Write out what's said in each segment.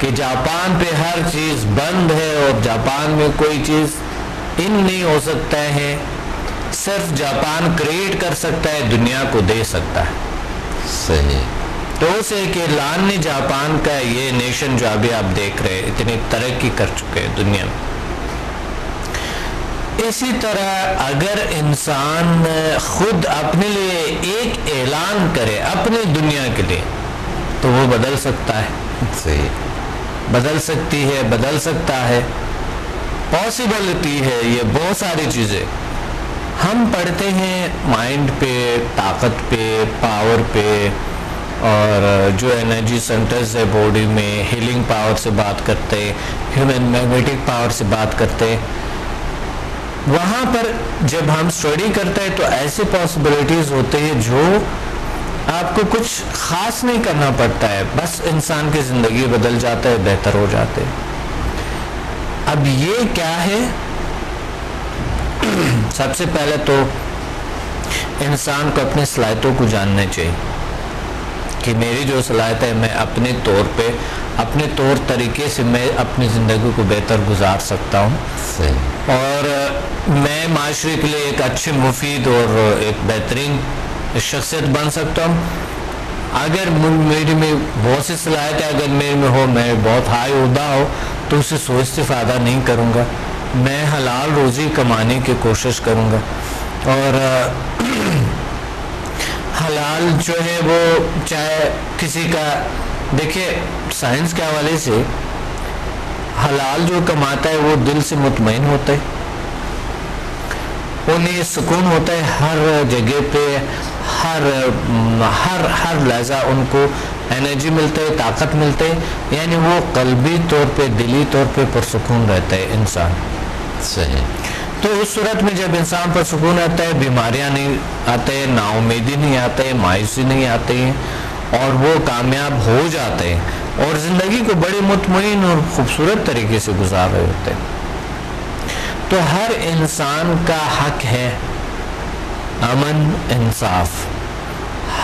کہ جاپان پہ ہر چیز بند ہے اور جاپان میں کوئی چیز ان نہیں ہو سکتا ہے، صرف جاپان کریٹ کر سکتا ہے، دنیا کو دے سکتا ہے. صحیح. تو اس ایک اعلان نے جاپان کا یہ نیشن جو ابھی آپ دیکھ رہے اتنی ترقی کر چکے ہیں دنیا میں. اسی طرح اگر انسان خود اپنے لیے ایک اعلان کرے اپنی دنیا کے لیے تو وہ بدل سکتا ہے. صحیح. بدل سکتی ہے، بدل سکتا ہے، پاسبلٹی ہے. یہ بہت ساری چیزیں ہم پڑھتے ہیں مائنڈ پہ، طاقت پہ، پاور پہ، اور جو انرجی سینٹرز ہے باڈی میں، ہیلنگ پاور سے بات کرتے، ہیومن میگنیٹک پاور سے بات کرتے. وہاں پر جب ہم اسٹڈی کرتے ہیں تو ایسے پاسبلٹیز ہوتے ہیں جو آپ کو کچھ خاص نہیں کرنا پڑتا ہے، بس انسان کی زندگی بدل جاتا ہے، بہتر ہو جاتے. اب یہ کیا ہے؟ سب سے پہلے تو انسان کو اپنی صلاحیتوں کو جاننا چاہیے کہ میری جو صلاحیت ہے میں اپنے طور پہ، اپنے طور طریقے سے میں اپنی زندگی کو بہتر گزار سکتا ہوں. صحیح. اور میں معاشرے کے لیے ایک اچھے، مفید اور ایک بہترین شخصیت بن سکتا ہوں. اگر میری میں بہت سی صلاحیت ہے، اگر میرے میں ہو، میں بہت ہائی عہدہ ہو تو اسے سوء استفادہ نہیں کروں گا. میں حلال روزی کمانے کی کوشش کروں گا، اور حلال جو ہے وہ چاہے کسی کا، دیکھیے سائنس کے حوالے سے حلال جو کماتا ہے وہ دل سے مطمئن ہوتا ہے، انہیں سکون ہوتا ہے ہر جگہ پہ، ہر لحظہ ان کو انرجی ملتا ہے، طاقت ملتے ہے، یعنی وہ قلبی طور پہ، دلی طور پہ پرسکون رہتا ہے انسان. صحیح. تو اس صورت میں جب انسان پر سکون آتا ہے، بیماریاں نہیں آتے، نا امیدی نہیں آتے، مایوسی نہیں آتی ہیں، اور وہ کامیاب ہو جاتے ہیں اور زندگی کو بڑے مطمئن اور خوبصورت طریقے سے گزار رہے ہوتے ہیں. تو ہر انسان کا حق ہے امن، انصاف.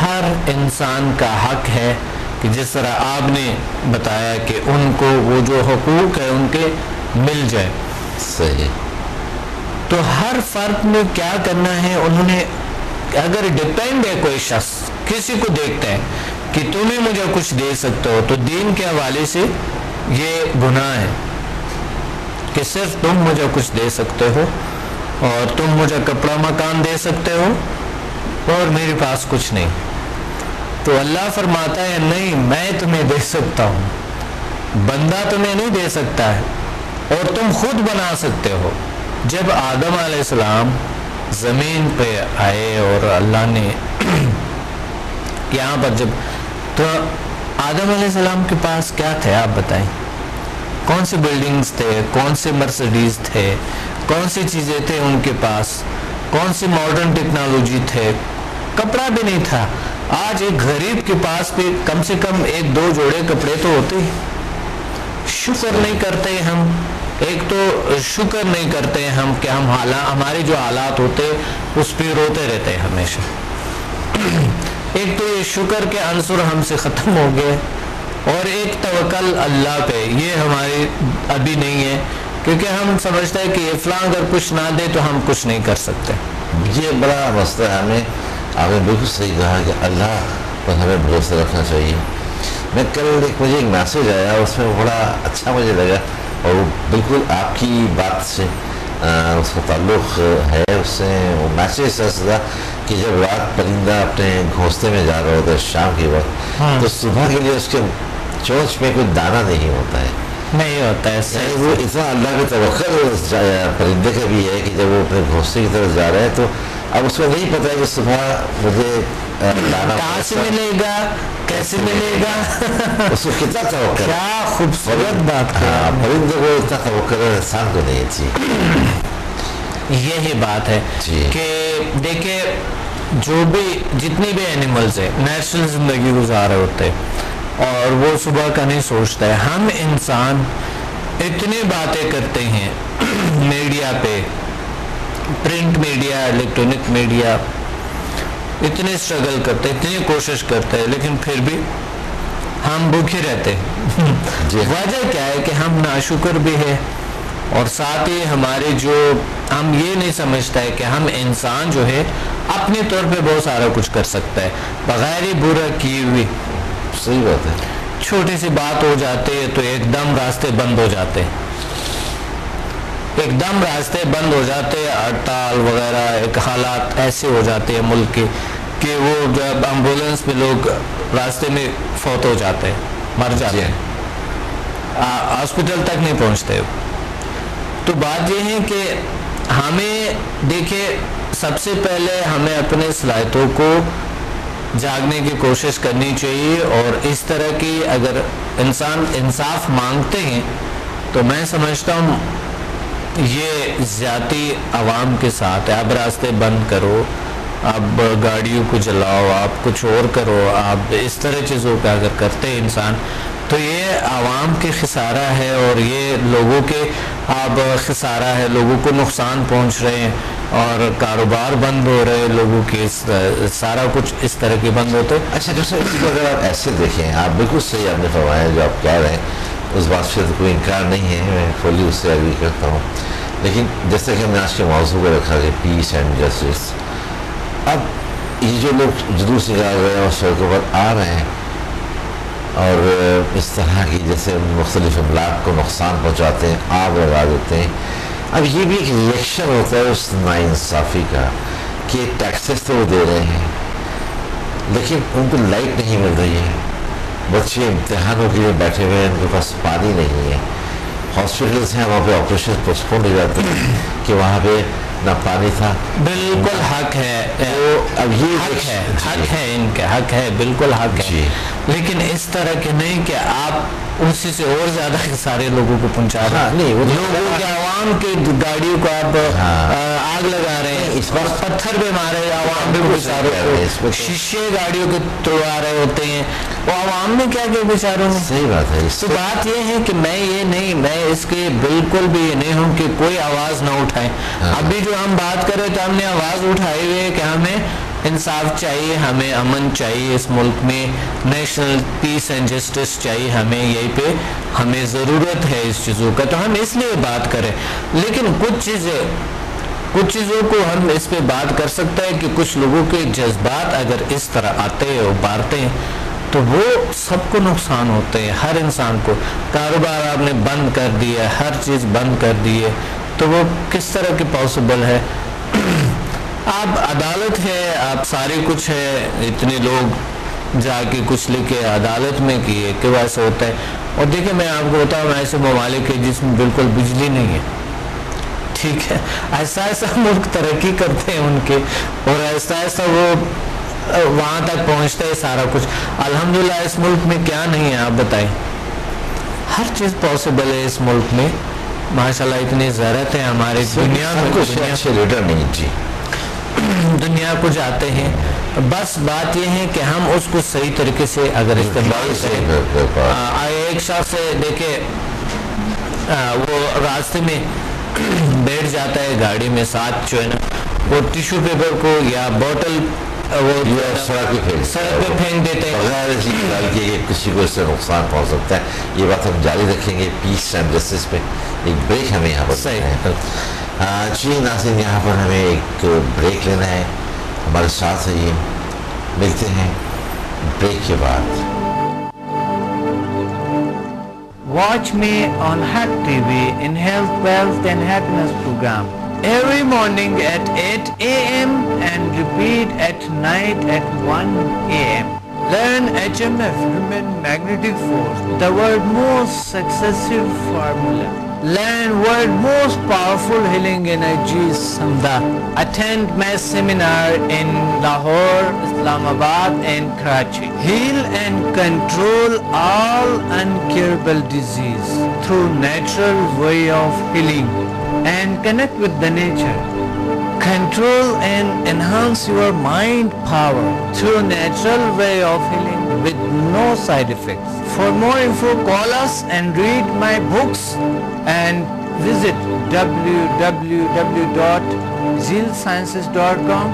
ہر انسان کا حق ہے کہ جس طرح آپ نے بتایا کہ ان کو وہ جو حقوق ہے ان کے مل جائے. صحیح. تو ہر فرد نے کیا کرنا ہے، انہوں نے اگر ڈیپینڈ ہے کوئی شخص کسی کو دیکھتا ہے کہ تم ہی مجھے کچھ دے سکتے ہو، تو دین کے حوالے سے یہ گناہ ہے کہ صرف تم مجھے کچھ دے سکتے ہو اور تم مجھے کپڑا مکان دے سکتے ہو اور میرے پاس کچھ نہیں. تو اللہ فرماتا ہے نہیں، میں تمہیں دے سکتا ہوں، بندہ تمہیں نہیں دے سکتا ہے، اور تم خود بنا سکتے ہو. جب آدم علیہ السلام زمین پہ آئے اور اللہ نے یہاں پر تو آدم علیہ السلام کے پاس کیا تھے آپ بتائیں؟ کون سی بلڈنگز تھے، کون سے مرسڈیز تھے، کون سی چیزیں تھے ان کے پاس، کون سی ماڈرن ٹیکنالوجی تھے؟ کپڑا بھی نہیں تھا. آج ایک غریب کے پاس بھی کم سے کم 1-2 جوڑے کپڑے تو ہوتے ہیں. شکر نہیں کرتے ہم، ایک تو شکر نہیں کرتے ہم کہ ہمارے جو حالات ہوتے اس پہ روتے رہتے ہیں ہمیشہ. ایک تو یہ شکر کے عنصر ہم سے ختم ہو گئے، اور ایک توکل اللہ پہ یہ ہماری ابھی نہیں ہے، کیونکہ ہم سمجھتے ہیں کہ فلاں اگر کچھ نہ دے تو ہم کچھ نہیں کر سکتے. یہ بڑا مسئلہ ہے. ہمیں آپ نے بالکل صحیح کہا کہ اللہ پر ہمیں بھروسہ رکھنا چاہیے. میں کل مجھے ایک میسیج آیا، اس میں بڑا اچھا مجھے لگا، اور وہ بالکل آپ کی بات سے اس کا تعلق ہے. اس سے وہ میسیج تھا کہ جب رات پرندہ اپنے گھونسلے میں جا رہا ہوتا ہے شام کے وقت، تو صبح کے لیے اس کے چونچ میں کوئی دانہ نہیں ہوتا ہے. نہیں ہوتا ہے. وہ اتنا اللہ کا توقع پرندے کا بھی ہے کہ جب وہ اپنے گھونسلے کی طرف جا رہے ہیں تو اب اس کو نہیں پتا ہے کہ صبح مجھے کہاں سے ملے گا، کیسے ملے گا. اس کو کتنا توقع، کیا خوبصورت بات ہے. پرندے کو اتنا توقع انسان کو نہیں تھی. یہی بات ہے کہ دیکھیں جو بھی جتنی بھی اینیملز ہیں نیچرل زندگی گزار رہے ہوتے اور وہ صبح کا نہیں سوچتا ہے. ہم انسان اتنی باتیں کرتے ہیں میڈیا پہ، پرنٹ میڈیا، الیکٹرانک میڈیا، اتنے اسٹرگل کرتے، اتنی کوشش کرتے ہیں، لیکن پھر بھی ہم بھوکے رہتے. وجہ کیا ہے کہ ہم ناشکر بھی ہے, اور ساتھ ہی ہمارے جو ہم یہ نہیں سمجھتا ہے کہ ہم انسان جو ہے اپنے طور پہ بہت سارا کچھ کر سکتا ہے بغیر ہی برا کیے ہوئے. صحیح بات ہے. چھوٹی سی بات ہو جاتی ہے تو ایک دم راستے بند ہو جاتے ہیں, ایک دم راستے بند ہو جاتے ہیں, ہڑتال وغیرہ, ایک حالات ایسے ہو جاتے ہیں ملک کے کہ وہ جب ایمبولینس میں لوگ راستے میں فوت ہو جاتے ہیں, مر جاتے ہیں, ہاسپٹل تک نہیں پہنچتے. تو بات یہ ہے کہ ہمیں دیکھیں, سب سے پہلے ہمیں اپنے صلاحیتوں کو جاگنے کی کوشش کرنی چاہیے, اور اس طرح کی اگر انسان انصاف مانگتے ہیں تو میں سمجھتا ہوں یہ زیادتی عوام کے ساتھ ہے. اب راستے بند کرو, اب گاڑیوں کو جلاؤ, آپ کچھ اور کرو, آپ اس طرح چیزوں کا اگر کرتے ہیں انسان تو یہ عوام کے خسارہ ہے, اور یہ لوگوں کے اب خسارہ ہے, لوگوں کو نقصان پہنچ رہے ہیں, اور کاروبار بند ہو رہے ہیں لوگوں کے, سارا کچھ اس طرح کے بند ہوتے. اچھا ڈاکٹر صاحب, اگر آپ ایسے دیکھیں, آپ بالکل صحیح آپ نے فرمایا جو آپ کہہ رہے ہیں, اس بات سے تو کوئی انکار نہیں ہے, میں فلی اس سے ایگری کرتا ہوں. لیکن جیسا کہ ہم نے آج کے موضوع کو رکھا کہ پیس اینڈ جسٹس, اب یہ جو لوگ جلوس نکال رہے ہیں اور سڑکوں پر آ رہے ہیں اور اس طرح کی جیسے مختلف املاک کو نقصان پہنچاتے ہیں, آگ لگا دیتے ہیں, اب یہ بھی ایک ریئیکشن ہوتا ہے اس ناانصافی کا کہ ٹیکسز تو وہ دے رہے ہیں لیکن ان کو لائٹ نہیں مل رہی ہے, بچے امتحانوں کے لیے بیٹھے ہوئے ہیں, ان کے پاس پانی نہیں ہے, ہاسپٹلس ہیں وہاں پہ آپریشن پوسٹپون ہو جاتے ہیں کہ وہاں پہ نہ پانی تھا. بالکل حق ہے, تو اب یہ حق ہے ان کا, حق ہے, بالکل حق ہے, لیکن اس طرح کے نہیں کہ آپ اسی سے اور زیادہ سارے لوگوں کو پہنچا رہے ہیں. نہیں, وہ لوگوں کے عوام کے گاڑیوں کو آپ آگ لگا رہے ہیں, اس پر پتھر بھی مارے عوام بھی بیچاروں کو, شیشے گاڑیوں کے توڑا رہے ہوتے ہیں, وہ عوام نے کیا کہ بیچاروں نے. صحیح بات ہے. تو بات یہ ہے کہ میں اس کے بالکل بھی یہ نہیں ہوں کہ کوئی آواز نہ اٹھائے. ابھی جو ہم بات کر رہے تو ہم نے آواز اٹھائی ہوئی ہے کہ ہمیں انصاف چاہیے, ہمیں امن چاہیے اس ملک میں, نیشنل پیس اینڈ جسٹس چاہیے ہمیں, یہی پہ ہمیں ضرورت ہے اس چیزوں کا, تو ہم اس لیے بات کریں. لیکن کچھ چیزوں کو ہم اس پہ بات کر سکتے ہیں کہ کچھ لوگوں کے جذبات اگر اس طرح آتے ہیں, ابھارتے ہیں, تو وہ سب کو نقصان ہوتے ہیں, ہر انسان کو. کاروبار آپ نے بند کر دیا, ہر چیز بند کر دی ہے, تو وہ کس طرح کی پاسبل ہے. آپ عدالت ہے, آپ سارے کچھ ہے, اتنے لوگ جا کے کچھ لکھے عدالت میں کیے کہ ویسے ہوتا ہے. اور دیکھیں میں آپ کو بتاؤں, ایسے ممالک ہے جس میں بالکل بجلی نہیں ہے, ٹھیک ہے, ایسا ایسا ملک ترقی کرتے ہیں ان کے, اور ایسا ایسا وہ وہاں تک پہنچتا ہے سارا کچھ. الحمدللہ اس ملک میں کیا نہیں ہے آپ بتائیں, ہر چیز پاسبل ہے اس ملک میں ماشاءاللہ. اتنی ضرورت ہے ہمارے دنیا میں, اچھے لیڈر نہیں. جی دنیا کو جاتے ہیں, بس بات یہ ہے کہ ہم اس کو صحیح طریقے سے اگر استعمال کریں. ایک شخص دیکھے وہ راستے میں بیٹھ جاتا ہے گاڑی میں, ساتھ جو ہے نا وہ ٹیشو پیپر کو یا بوٹل وہ سڑک پہ پھینک دیتے ہیں بغیر کہ کسی کو اس سے نقصان پہنچ سکتا ہے. یہ بات ہم جاری رکھیں گے پیس اینڈ جسٹس پہ. ایک بریک ہمیں یہاں پر صحیح. جی ناظرین, یہاں پر ہمیں ایک بریک لینا ہے, ہمارے ساتھ رہیے, ملتے ہیں بریک کے بعد. Watch me on Hack TV in Health, Wealth and Happiness program every morning at 8 a.m. and repeat at night at 1 a.m. Learn HMF, Human Magnetic Force, the world's most successful formula. Learn world's most powerful healing energy, Samda. Attend my seminar in Lahore, Islamabad and Karachi. Heal and control all incurable disease through natural way of healing and connect with the nature. Control and enhance your mind power through natural way of healing with no side effects. For more info, call us and read my books and visit www.zealsciences.com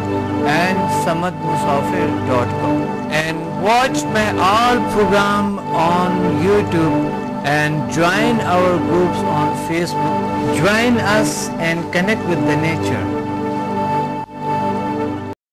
and samadmusafir.com. and watch my all program on YouTube and join our groups on Facebook. Join us and connect with the nature.